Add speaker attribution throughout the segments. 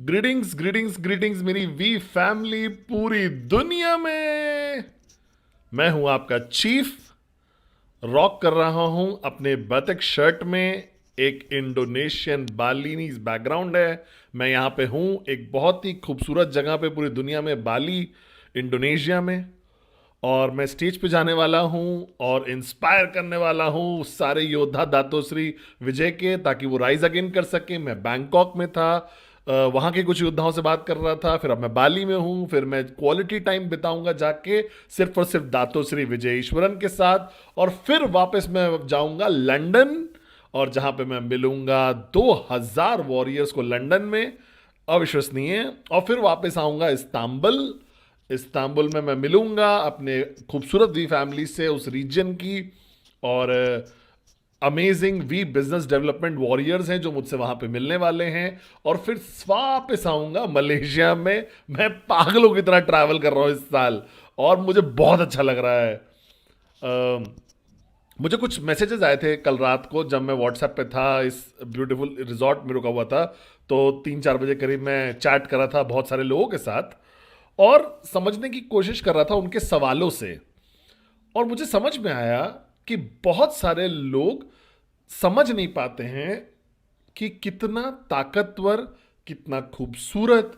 Speaker 1: Greetings greetings greetings मेरी we family पूरी दुनिया में। मैं हूं आपका चीफ। रॉक कर रहा हूं अपने बतख शर्ट में। एक इंडोनेशियन बालीनीज बैकग्राउंड है। मैं यहां पे हूं एक बहुत ही खूबसूरत जगह पे पूरी दुनिया में, बाली इंडोनेशिया में। और मैं स्टेज पे जाने वाला हूं और इंस्पायर करने वाला हूं सारे योद्धा दातोश्री विजय के, ताकि वो राइज अगेन कर सके। मैं बैंकॉक में था, वहाँ के कुछ योद्धाओं से बात कर रहा था, फिर अब मैं बाली में हूँ। फिर मैं क्वालिटी टाइम बिताऊंगा जाके सिर्फ और सिर्फ दातोश्री विजय ईश्वरन के साथ। और फिर वापस मैं जाऊंगा लंदन, और जहाँ पे मैं मिलूंगा 2000 वॉरियर्स को लंदन में, अविश्वसनीय। और फिर वापस आऊंगा इस्तांबुल। इस्तांबुल में मैं मिलूंगा अपने खूबसूरत वी फैमिली से, उस रीजन की। और amazing we business development warriors हैं जो मुझसे वहां पे मिलने वाले हैं। और फिर वापस आऊंगा मलेशिया में। मैं पागलों की तरह ट्रैवल कर रहा हूं इस साल, और मुझे बहुत अच्छा लग रहा है। मुझे कुछ मैसेजेस आए थे कल रात को, जब मैं व्हाट्सएप पे था, इस ब्यूटीफुल रिजॉर्ट में रुका हुआ था। तो 3-4 बजे करीब मैं चैट कर रहा था बहुत सारे लोगों के साथ, और समझने की कोशिश कर रहा था उनके सवालों से। और मुझे समझ में आया कि बहुत सारे लोग समझ नहीं पाते हैं कि कितना ताकतवर, कितना खूबसूरत,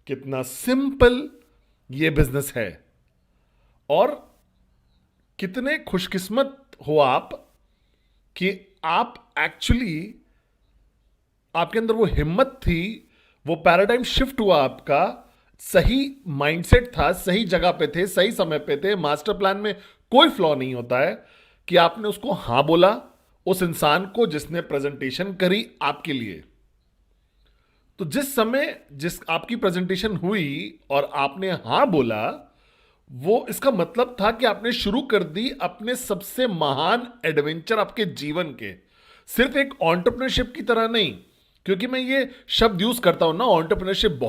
Speaker 1: कितना सिंपल ये बिजनेस है। और कितने खुशकिस्मत हो आप कि आप एक्चुअली, आपके अंदर वो हिम्मत थी, वो पैराडाइम शिफ्ट हुआ आपका, सही माइंडसेट था, सही जगह पे थे, सही समय पे थे। मास्टर प्लान में कोई फ्लॉ नहीं होता है, कि आपने उसको हां बोला, उस इंसान को जिसने प्रेजेंटेशन करी आपके लिए। तो जिस आपकी प्रेजेंटेशन हुई और आपने हां बोला, वो इसका मतलब था कि आपने शुरू कर दी अपने सबसे महान एडवेंचर आपके जीवन के। सिर्फ एक एंटरप्रेन्योरशिप की तरह नहीं, क्योंकि मैं ये शब्द यूज करता हूं ना एंटरप्रेन्योरशिप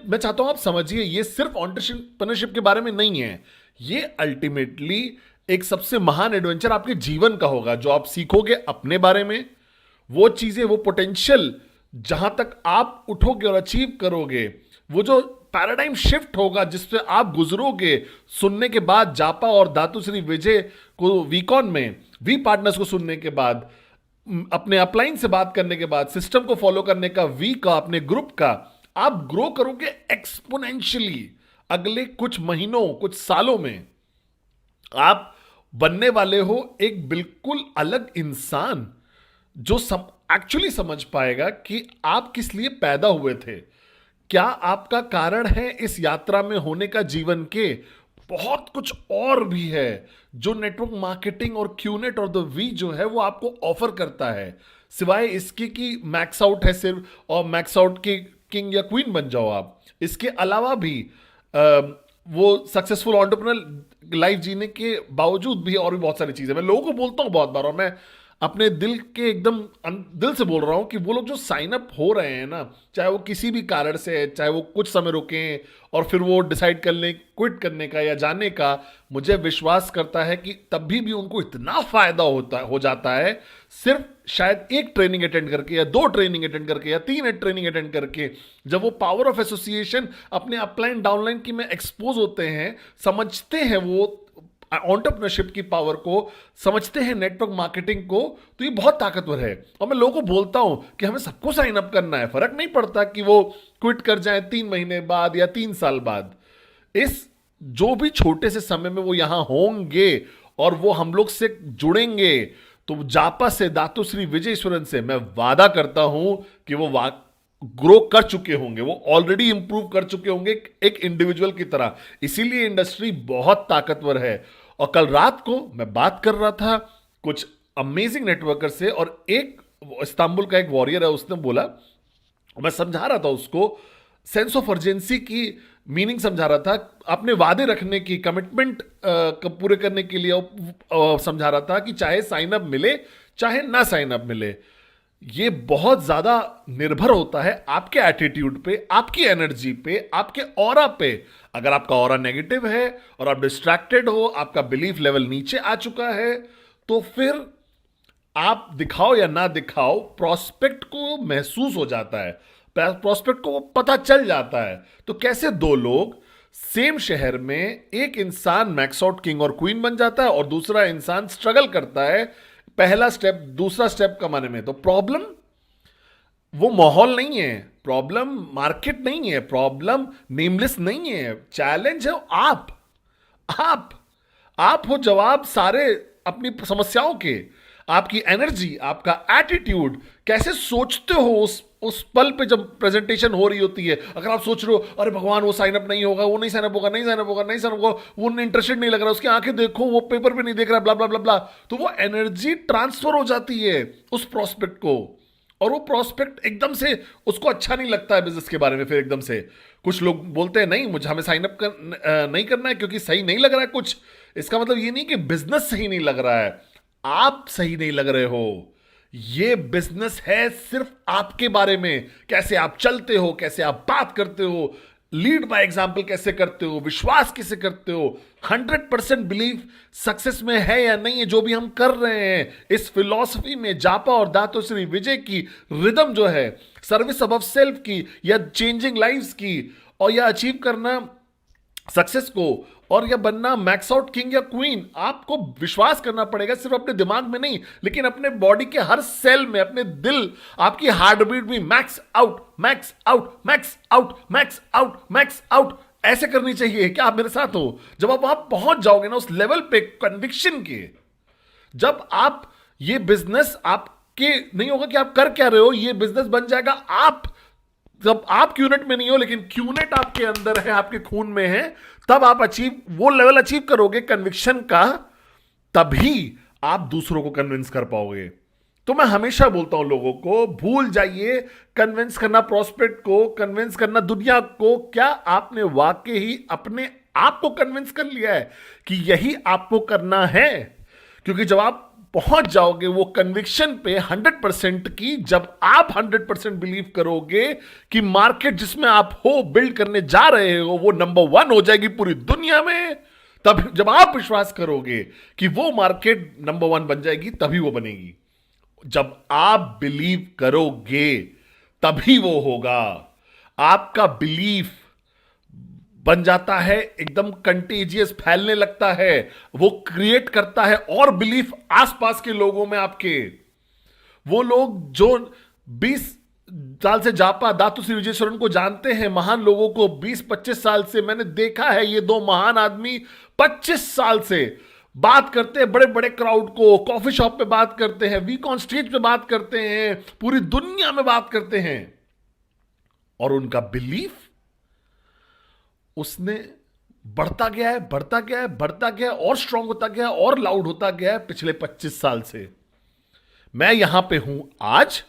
Speaker 1: मैं चाहता हूं आप समझिए, ये सिर्फ एंटरप्रेन्योरशिप के बारे में नहीं है। ये अल्टीमेटली एक सबसे महान एडवेंचर आपके जीवन का होगा, जो आप सीखोगे अपने बारे में, वो चीजें, वो पोटेंशियल जहां तक आप उठोगे और अचीव करोगे, वो जो पैराडाइम शिफ्ट होगा जिससे आप गुजरोगे। सुनने के बाद जापा और दातुश्री विजय को वीकॉन में, वी पार्टनर्स को सुनने के बाद, अपने अपलाइन से बात करने के बाद, सिस्टम को फॉलो करने का, वी का, अपने ग्रुप का, आप ग्रो करोगे एक्सपोनेंशियली। अगले कुछ महीनों, कुछ सालों में आप बनने वाले हो एक बिल्कुल अलग इंसान, जो एक्चुअली समझ पाएगा कि आप किस लिए पैदा हुए थे, क्या आपका कारण है इस यात्रा में होने का जीवन के। बहुत कुछ और भी है जो नेटवर्क मार्केटिंग और क्यूनेट और द वी जो है वो आपको ऑफर करता है, सिवाय इसके कि मैक्स आउट है सिर्फ, और मैक्स आउट की किंग या क्वीन बन जाओ आप। इसके अलावा भी वो सक्सेसफुल एंटरप्रेन्योर लाइफ जीने के बावजूद भी और भी बहुत सारी चीजें। मैं लोगों को बोलता हूं बहुत बार, और मैं अपने दिल के एकदम दिल से बोल रहा हूं कि वो लोग जो साइन अप हो रहे हैं ना, चाहे वो किसी भी कारण से, चाहे वो कुछ समय रुकें और फिर वो डिसाइड कर लें क्विट करने का या जाने का, मुझे विश्वास करता है कि तब भी उनको इतना फायदा हो जाता है सिर्फ शायद एक ट्रेनिंग अटेंड करके, या 2 ट्रेनिंग अटेंड करके, या 3 ट्रेनिंग अटेंड करके, जब वो पावर ऑफ एसोसिएशन अपने अपलाइन डाउनलाइन की में एक्सपोज होते हैं, समझते हैं वो एंटरप्रेन्योरशिप की पावर को, समझते हैं नेटवर्क मार्केटिंग को, तो ये बहुत ताकतवर है। और मैं लोगों को बोलता हूं कि हमें सबको साइन अप करना है, फर्क नहीं पड़ता कि वो क्विट कर जाए 3 महीने बाद या 3 साल बाद। इस जो भी छोटे से समय में वो यहां होंगे और वो हम लोग से जुड़ेंगे, तो जापा से, दातुश्री विजयेश्वरन से मैं वादा करता हूं कि वो ग्रो कर चुके होंगे, वो ऑलरेडी इंप्रूव कर चुके होंगे एक इंडिविजुअल की तरह। इसीलिए इंडस्ट्री बहुत ताकतवर है। और कल रात को मैं बात कर रहा था कुछ अमेजिंग नेटवर्कर से, और एक इस्तांबुल का एक वॉरियर है, उसने बोला, मैं समझा रहा था उसको सेंस ऑफ अर्जेंसी की मीनिंग समझा रहा था, अपने वादे रखने की, कमिटमेंट पूरे करने के लिए समझा रहा था कि चाहे साइन अप मिले चाहे ना साइन अप मिले, ये बहुत ज्यादा निर्भर होता है आपके एटीट्यूड पे, आपकी एनर्जी पे, आपके ऑरा पे। अगर आपका ऑरा नेगेटिव है और आप डिस्ट्रैक्टेड हो, आपका बिलीफ लेवल नीचे आ चुका है, तो फिर आप दिखाओ या ना दिखाओ, प्रोस्पेक्ट को महसूस हो जाता है, प्रोस्पेक्ट को वो पता चल जाता है। तो कैसे दो लोग सेम शहर में, एक इंसान मैक्स आउट किंग और क्वीन बन जाता है और दूसरा इंसान स्ट्रगल करता है पहला स्टेप दूसरा स्टेप कमाने में। तो प्रॉब्लम वो माहौल नहीं है, प्रॉब्लम मार्केट नहीं है, प्रॉब्लम नेमलेस नहीं है, चैलेंज है आप आप हो जवाब सारे अपनी समस्याओं के। आपकी एनर्जी, आपका एटीट्यूड, कैसे सोचते हो उस पल पे जब प्रेजेंटेशन हो रही होती है। अगर आप सोच रहे हो अरे भगवान वो साइन अप नहीं होगा, वो नहीं साइन अप होगा, नहीं साइन अप होगा, नहीं साइन अप होगा, वो इंटरेस्टेड नहीं लग रहा, उसकी आंखें देखो वो पेपर पे नहीं देख रहा, ब्ला ब्ला ब्ला ब्ला, तो वो एनर्जी ट्रांसफर हो जाती है उस प्रोस्पेक्ट को, और वो प्रोस्पेक्ट एकदम से उसको अच्छा नहीं लगता है बिजनेस के बारे में। फिर एकदम से कुछ लोग बोलते हैं नहीं मुझे हमें साइन अप नहीं करना है क्योंकि सही नहीं लग रहा है कुछ। इसका मतलब ये नहीं कि बिजनेस सही नहीं लग रहा है, आप सही नहीं लग रहे हो। ये बिजनेस है सिर्फ आपके बारे में, कैसे आप चलते हो, कैसे आप बात करते हो, लीड बाय एग्जाम्पल कैसे करते हो, विश्वास कैसे करते हो, 100% बिलीव सक्सेस में है या नहीं है जो भी हम कर रहे हैं। इस फिलॉसफी में जापा और दातोश्री विजय की रिदम जो है, सर्विस अबव सेल्फ की या चेंजिंग लाइव्स की, और या अचीव करना सक्सेस को, और या बनना मैक्स आउट किंग या क्वीन, आपको विश्वास करना पड़ेगा सिर्फ अपने दिमाग में नहीं, लेकिन अपने बॉडी के हर सेल में, अपने दिल, आपकी हार्ट बीट भी max out max out max out max out max out ऐसे करनी चाहिए। क्या आप मेरे साथ हो? जब आप वहां पहुंच जाओगे ना उस लेवल पे कन्विक्शन के, जब आप, ये बिजनेस आपके नहीं होगा कि आप कर क्या रहे हो, ये बिजनेस बन जाएगा आप, जब आप क्यूनेट में नहीं हो लेकिन क्यूनेट आपके अंदर है, आपके खून में है, तब आप वो लेवल अचीव करोगे कन्विक्शन का, तभी आप दूसरों को कन्विंस कर पाओगे। तो मैं हमेशा बोलता हूं लोगों को, भूल जाइए कन्विंस करना प्रोस्पेक्ट को, कन्विंस करना दुनिया को। क्या आपने वाकई ही अपने आप को कन्विंस कर लिया है कि यही आपको करना है? क्योंकि जब आप पहुंच जाओगे वो कन्विक्शन पे 100% की, जब आप 100% बिलीव करोगे कि मार्केट जिसमें आप हो बिल्ड करने जा रहे हो वो नंबर 1 हो जाएगी पूरी दुनिया में, तब जब आप विश्वास करोगे कि वो मार्केट नंबर 1 बन जाएगी, तभी वो बनेगी। जब आप बिलीव करोगे तभी वो होगा। आपका बिलीफ बन जाता है एकदम कंटेजियस, फैलने लगता है, वो क्रिएट करता है और बिलीफ आसपास के लोगों में आपके। वो लोग जो 20 साल से जापा दातुश्री विजयेश्वरन को जानते हैं, महान लोगों को 20-25 साल से मैंने देखा है, ये दो महान आदमी 25 साल से बात करते हैं बड़े बड़े क्राउड को, कॉफी शॉप पे बात करते हैं, वीक ऑन स्टेज पे बात करते हैं, पूरी दुनिया में बात करते हैं, और उनका बिलीफ उसने बढ़ता गया है, बढ़ता गया है, बढ़ता गया है, और स्ट्रांग होता गया है, और लाउड होता गया है पिछले 25 साल से। मैं यहां पे हूं आज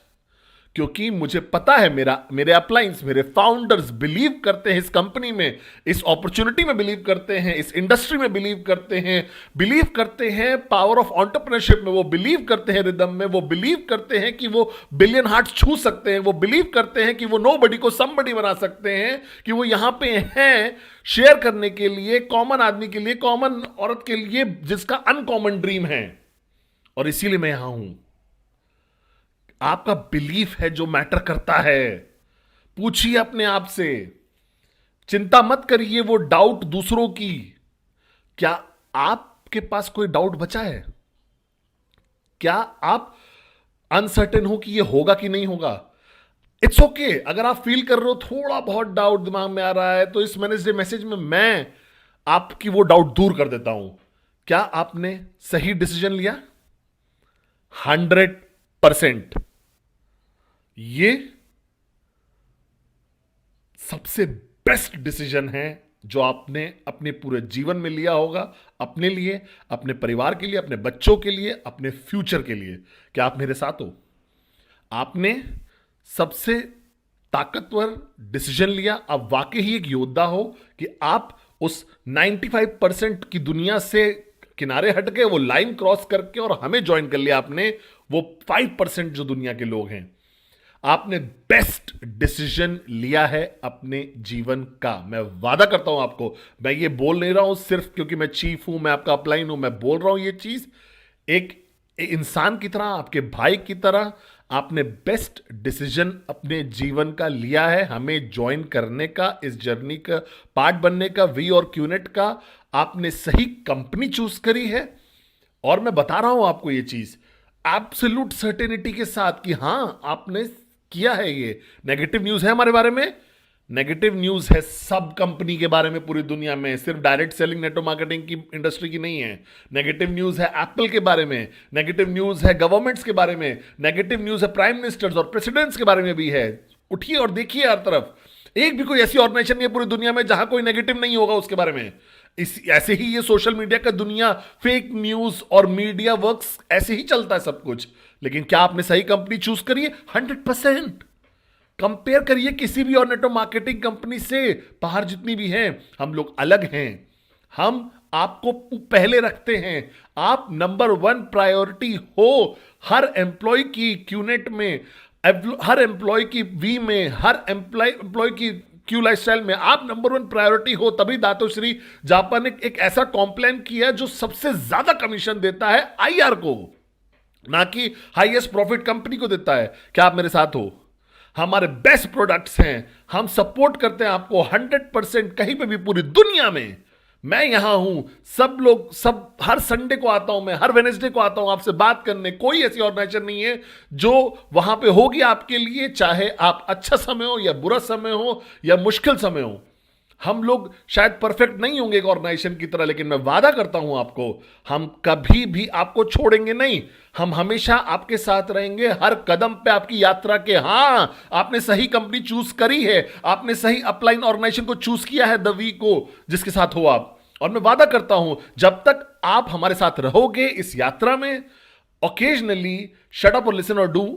Speaker 1: क्योंकि मुझे पता है मेरे अपलाइंस, मेरे फाउंडर्स बिलीव करते हैं इस कंपनी में, इस अपॉर्चुनिटी में बिलीव करते हैं, इस इंडस्ट्री में बिलीव करते हैं पावर ऑफ एंटरप्रेन्योरशिप में, वो बिलीव करते हैं रिदम में, वो बिलीव करते हैं कि वो बिलियन हार्ट छू सकते हैं, वो बिलीव करते हैं कि वो नोबडी को समबडी बना सकते हैं, कि वो यहां पे हैं शेयर करने के लिए, कॉमन आदमी के लिए, कॉमन औरत के लिए जिसका अनकॉमन ड्रीम है। और इसीलिए मैं यहां हूं। आपका बिलीफ है जो मैटर करता है। पूछिए अपने आप से, चिंता मत करिए वो डाउट दूसरों की। क्या आपके पास कोई डाउट बचा है? क्या आप अनसर्टेन हो कि ये होगा कि नहीं होगा? इट्स ओके अगर आप फील कर रहे हो थोड़ा बहुत डाउट दिमाग में आ रहा है, तो इस मैनेजर मैसेज में मैं आपकी वो डाउट दूर कर देता हूं। क्या आपने सही डिसीजन लिया? 100%। ये सबसे बेस्ट डिसीजन है जो आपने अपने पूरे जीवन में लिया होगा, अपने लिए, अपने परिवार के लिए, अपने बच्चों के लिए, अपने फ्यूचर के लिए। क्या आप मेरे साथ हो? आपने सबसे ताकतवर डिसीजन लिया। आप वाकई ही एक योद्धा हो कि आप उस 95% की दुनिया से किनारे हट गए, वो लाइन क्रॉस करके, और हमें ज्वाइन कर लिया आपने, वो 5% जो दुनिया के लोग हैं। आपने बेस्ट डिसीजन लिया है अपने जीवन का। मैं वादा करता हूं आपको, मैं ये बोल नहीं रहा हूं सिर्फ क्योंकि मैं चीफ हूं, मैं आपका अपलाइन हूं, मैं बोल रहा हूं ये चीज एक इंसान की तरह, आपके भाई की तरह। आपने बेस्ट डिसीजन अपने जीवन का लिया है हमें ज्वाइन करने का, इस जर्नी का पार्ट बनने का, वी और क्यूनेट का। आपने सही कंपनी चूज करी है, और मैं बता रहा हूं आपको ये चीज एब्सोल्यूट सर्टेनिटी के साथ कि हां आपने किया है ये। नेगेटिव न्यूज है हमारे बारे में, नेगेटिव न्यूज है सब कंपनी के बारे में पूरी दुनिया में, सिर्फ डायरेक्ट सेलिंग नेटवर्क मार्केटिंग की इंडस्ट्री की नहीं है। नेगेटिव न्यूज है एप्पल के बारे में, नेगेटिव न्यूज है गवर्नमेंट्स के बारे में, नेगेटिव न्यूज है प्राइम मिनिस्टर्स और प्रेसिडेंट्स के बारे में भी है। उठिए और देखिए हर तरफ, एक भी कोई ऐसी ऑर्गेनाइजेशन नहीं है पूरी दुनिया में जहां कोई नेगेटिव नहीं होगा उसके बारे में। इस ऐसे ही ये सोशल मीडिया का दुनिया, फेक न्यूज और मीडिया वर्क्स, ऐसे ही चलता है सब कुछ। लेकिन क्या आपने सही कंपनी चूज करी है? 100%। कंपेयर करिए किसी भी और नेटवर्क मार्केटिंग कंपनी से, बाहर जितनी भी हैं, हम लोग अलग हैं। हम आपको पहले रखते हैं, आप नंबर 1 प्रायोरिटी हो हर एम्प्लॉय की क्यूनेट में, हर एम्प्लॉय की वी में, हर एम्प्लॉय की क्यू लाइफस्टाइल में आप नंबर 1 प्रायोरिटी हो। तभी दातोश्री जापान ने एक ऐसा कॉम्प्लान किया जो सबसे ज्यादा कमीशन देता है आईआर को, ना कि हाईएस्ट प्रॉफिट कंपनी को देता है। क्या आप मेरे साथ हो? हमारे बेस्ट प्रोडक्ट्स हैं, हम सपोर्ट करते हैं आपको 100%, कहीं पे भी पूरी दुनिया में। मैं यहां हूं, सब लोग, सब हर संडे को आता हूं, मैं हर वेडनेसडे को आता हूं आपसे बात करने। कोई ऐसी ऑर्गेनाइजेशन नहीं है जो वहां पे होगी आपके लिए, चाहे आप अच्छा समय हो या बुरा समय हो या मुश्किल समय हो। हम लोग शायद परफेक्ट नहीं होंगे एक ऑर्गेनाइजेशन की तरह, लेकिन मैं वादा करता हूं आपको, हम कभी भी आपको छोड़ेंगे नहीं। हम हमेशा आपके साथ रहेंगे हर कदम पे आपकी यात्रा के। हां, आपने सही कंपनी चूज करी है, आपने सही अपलाइन ऑर्गेनाइजेशन को चूज किया है, द वी को, जिसके साथ हो आप। और मैं वादा करता हूं जब तक आप हमारे साथ रहोगे इस यात्रा में, ओकेजनली शट अप और लिसन और डू,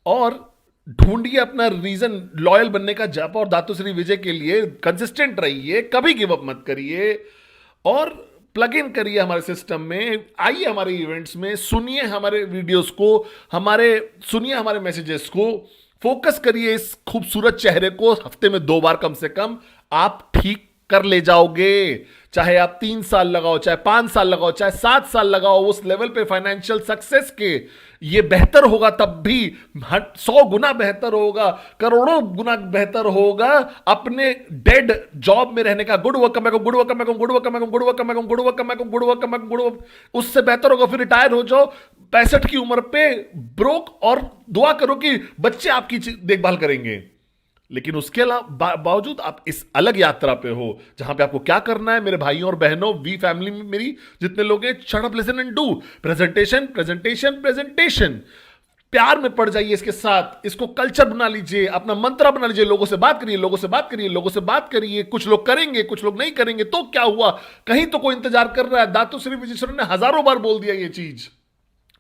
Speaker 1: और ढूंढिए अपना रीजन लॉयल बनने का। जापा और दातुश्री विजय के लिए कंसिस्टेंट रहिए, कभी गिव अप मत करिए, और प्लग इन करिए हमारे सिस्टम में। आइए हमारे इवेंट्स में, सुनिए हमारे वीडियोस को, सुनिए हमारे मैसेजेस को, फोकस करिए इस खूबसूरत चेहरे को हफ्ते में 2 बार कम से कम। आप ठीक कर ले जाओगे, चाहे आप 3 साल लगाओ, चाहे 5 साल लगाओ, चाहे 7 साल लगाओ, उस लेवल पे फाइनेंशियल सक्सेस के ये बेहतर होगा, तब भी 100 गुना बेहतर होगा, करोड़ों गुना बेहतर होगा अपने डेड जॉब में रहने का। Good work, good work, good work, good work, good work, good work, good work, good work, उससे बेहतर होगा फिर रिटायर हो जाओ 65 की उम्र पे ब्रोक, और दुआ करो कि बच्चे आपकी देखभाल करेंगे। लेकिन उसके अलावा बावजूद आप इस अलग यात्रा पे हो जहां पे आपको क्या करना है, मेरे भाइयों और बहनों, वी फैमिली में मेरी जितने लोग हैं, shut up, listen and do. Presentation, presentation, presentation, प्यार में पड़ जाइए इसके साथ, इसको कल्चर बना लीजिए, अपना मंत्र बना लीजिए। लोगों से बात करिए, लोगों से बात करिए, लोगों से बात करिए। कुछ लोग करेंगे, कुछ लोग नहीं करेंगे, तो क्या हुआ? कहीं तो कोई इंतजार कर रहा है। दातुश्री विजय ने हजारों बार बोल दिया ये चीज।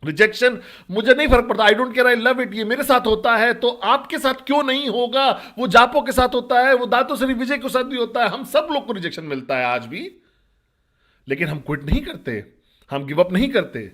Speaker 1: रिजेक्शन मुझे नहीं फर्क पड़ता, I don't care, I love it. ये मेरे साथ होता है तो आपके साथ क्यों नहीं होगा? वो जापो के साथ होता है, वो दातुश्री विजय के साथ भी होता है। हम सब लोग को रिजेक्शन मिलता है आज भी, लेकिन हम क्विट नहीं करते, हम गिव अप नहीं करते।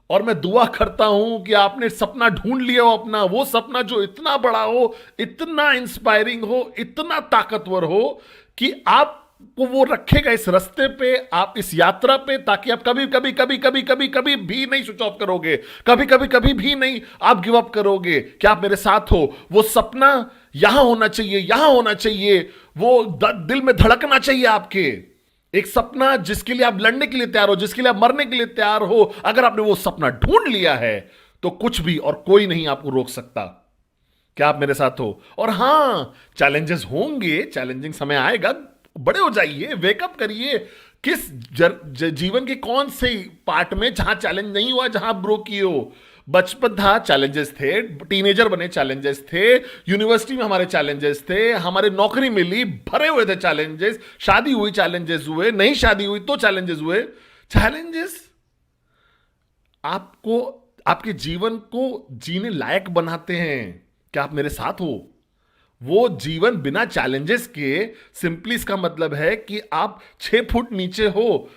Speaker 1: और मैं दुआ करता हूं कि आपने सपना ढूंढ लिया हो अपना, वो सपना जो इतना बड़ा हो, इतना इंस्पायरिंग हो, इतना ताकतवर हो कि आप को वो रखेगा इस रास्ते पे, आप इस यात्रा पे, ताकि आप कभी कभी कभी कभी कभी कभी भी नहीं स्विच ऑफ करोगे, कभी कभी कभी भी नहीं आप गिव अप करोगे। क्या आप मेरे साथ हो? वो सपना यहां होना चाहिए, यहां होना चाहिए, वो दिल में धड़कना चाहिए आपके। एक सपना जिसके लिए आप लड़ने के लिए तैयार हो, जिसके लिए आप मरने के लिए तैयार हो। अगर आपने वो सपना ढूंढ लिया है तो कुछ भी और कोई नहीं आपको रोक सकता। क्या आप मेरे साथ हो? और हां, चैलेंजेस होंगे, चैलेंजिंग समय आएगा, बड़े हो जाइए, वेकअप करिए। किस जीवन के कौन से पार्ट में जहां चैलेंज नहीं हुआ, जहां ब्रो किए हो, बचपन था, चैलेंजेस थे, टीनेजर बने, चैलेंजेस थे, यूनिवर्सिटी में हमारे चैलेंजेस थे, हमारे नौकरी मिली, भरे हुए थे चैलेंजेस, शादी हुई चैलेंजेस हुए, नहीं शादी हुई तो चैलेंजेस हुए। चैलेंजेस आपको, आपके जीवन को जीने लायक बनाते हैं। क्या आप मेरे साथ हो? वो जीवन बिना चैलेंजेस के, सिंपली इसका मतलब है कि आप 6 फुट नीचे हो,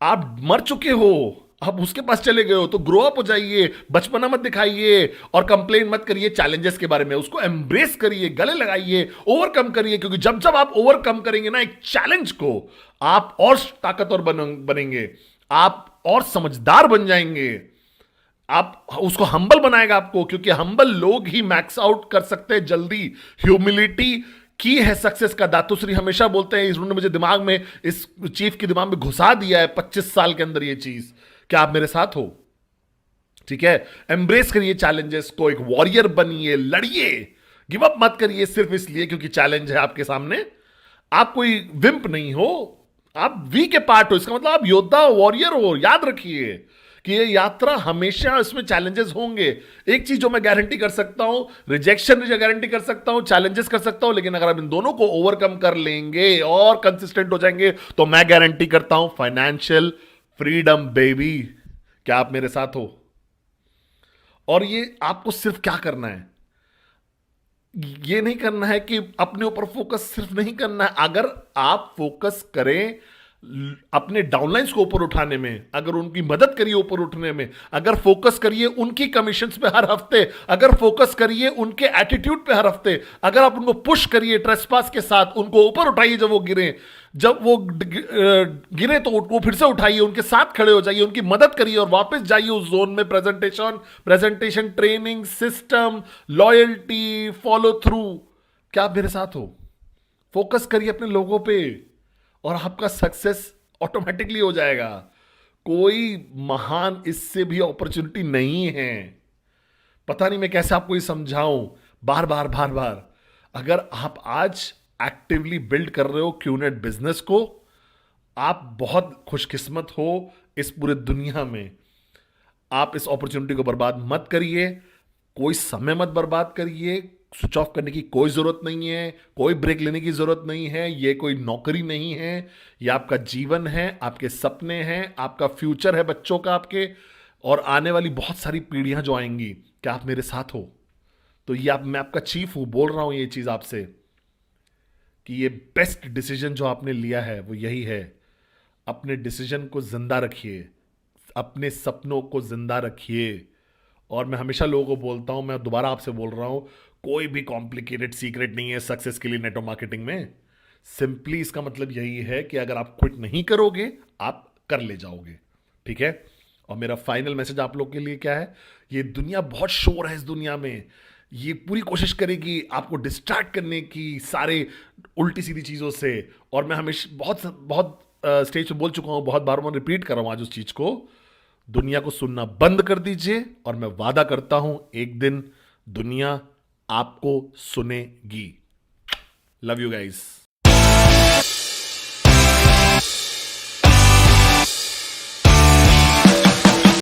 Speaker 1: आप मर चुके हो, आप उसके पास चले गए हो, तो ग्रो अप हो जाइए, बचपना मत दिखाइए और कंप्लेन मत करिए चैलेंजेस के बारे में, उसको एम्ब्रेस करिए, गले लगाइए, ओवरकम करिए, क्योंकि जब जब आप ओवरकम करेंगे ना एक चैलेंज को, आप और ताकतवर बनेंगे, आप और समझदार बन जाएंगे, आप उसको हम्बल बनाएगा आपको, क्योंकि हम्बल लोग ही मैक्स आउट कर सकते हैं जल्दी। ह्यूमिलिटी की है सक्सेस का। दातुश्री हमेशा बोलते हैं, इन्होंने मुझे दिमाग में, इस चीफ के दिमाग में घुसा दिया है 25 साल के अंदर ये चीज। क्या आप मेरे साथ हो? ठीक है, एम्ब्रेस करिए चैलेंजेस को, एक वॉरियर बनिए, लड़िए, गिव अप मत करिए सिर्फ इसलिए क्योंकि चैलेंज है आपके सामने। आप कोई विम्प नहीं हो, आप वी के पार्ट हो, इसका मतलब आप योद्धा, वॉरियर हो। याद रखिए कि ये यात्रा हमेशा, इसमें चैलेंजेस होंगे। एक चीज जो मैं गारंटी कर सकता हूं, रिजेक्शन गारंटी कर सकता हूं, चैलेंजेस कर सकता हूं, लेकिन अगर आप इन दोनों को ओवरकम कर लेंगे और कंसिस्टेंट हो जाएंगे तो मैं गारंटी करता हूं फाइनेंशियल फ्रीडम बेबी। क्या आप मेरे साथ हो? और ये आपको सिर्फ क्या करना है, ये नहीं करना है कि अपने ऊपर फोकस सिर्फ नहीं करना है। अगर आप फोकस करें अपने डाउनलाइंस को ऊपर उठाने में, अगर उनकी मदद करिए ऊपर उठने में, अगर फोकस करिए उनकी कमीशंस पे हर हफ्ते, अगर फोकस करिए उनके एटीट्यूड पे हर हफ्ते, अगर आप उनको पुश करिए ट्रेसपास के साथ, उनको ऊपर उठाइए जब वो गिरे, जब वो गिरे तो वो फिर से उठाइए, उनके साथ खड़े हो जाइए, उनकी मदद करिए और वापस जाइए उस जोन में। Presentation, training, system, loyalty, follow through. क्या आप मेरे साथ हो? फोकस करिए अपने लोगों पे और आपका सक्सेस ऑटोमेटिकली हो जाएगा। कोई महान इससे भी अपॉर्चुनिटी नहीं है। पता नहीं मैं कैसे आपको ये समझाऊं, बार बार बार बार। अगर आप आज एक्टिवली बिल्ड कर रहे हो क्यूनेट बिजनेस को, आप बहुत खुशकिस्मत हो इस पूरे दुनिया में। आप इस अपॉर्चुनिटी को बर्बाद मत करिए, कोई समय मत बर्बाद करिए। स्विच ऑफ करने की कोई जरूरत नहीं है, कोई ब्रेक लेने की जरूरत नहीं है। ये कोई नौकरी नहीं है, ये आपका जीवन है, आपके सपने हैं, आपका फ्यूचर है बच्चों का आपके, और आने वाली बहुत सारी पीढ़ियां जो आएंगी। क्या आप मेरे साथ हो? तो ये मैं आपका चीफ हूं, बोल रहा हूं ये चीज आपसे कि ये बेस्ट डिसीजन जो आपने लिया है वो यही है। अपने डिसीजन को जिंदा रखिए, अपने सपनों को जिंदा रखिए। और मैं हमेशा लोगों को बोलता हूं, मैं दोबारा आपसे बोल रहा हूं, कोई भी कॉम्प्लिकेटेड सीक्रेट नहीं है सक्सेस के लिए नेटवर्क मार्केटिंग में। सिंपली इसका मतलब यही है कि अगर आप क्विट नहीं करोगे, आप कर ले जाओगे। ठीक है? और मेरा फाइनल मैसेज आप लोग के लिए क्या है, ये दुनिया बहुत शोर है, इस दुनिया में ये पूरी कोशिश करेगी आपको डिस्ट्रैक्ट करने की सारे उल्टी सीधी चीज़ों से। और मैं हमेशा बहुत बहुत स्टेज पे बोल चुका हूँ, बहुत बार मैं रिपीट कर रहा हूँ आज उस चीज़ को, दुनिया को सुनना बंद कर दीजिए और मैं वादा करता हूं एक दिन दुनिया आपको सुनेगी। Love you guys.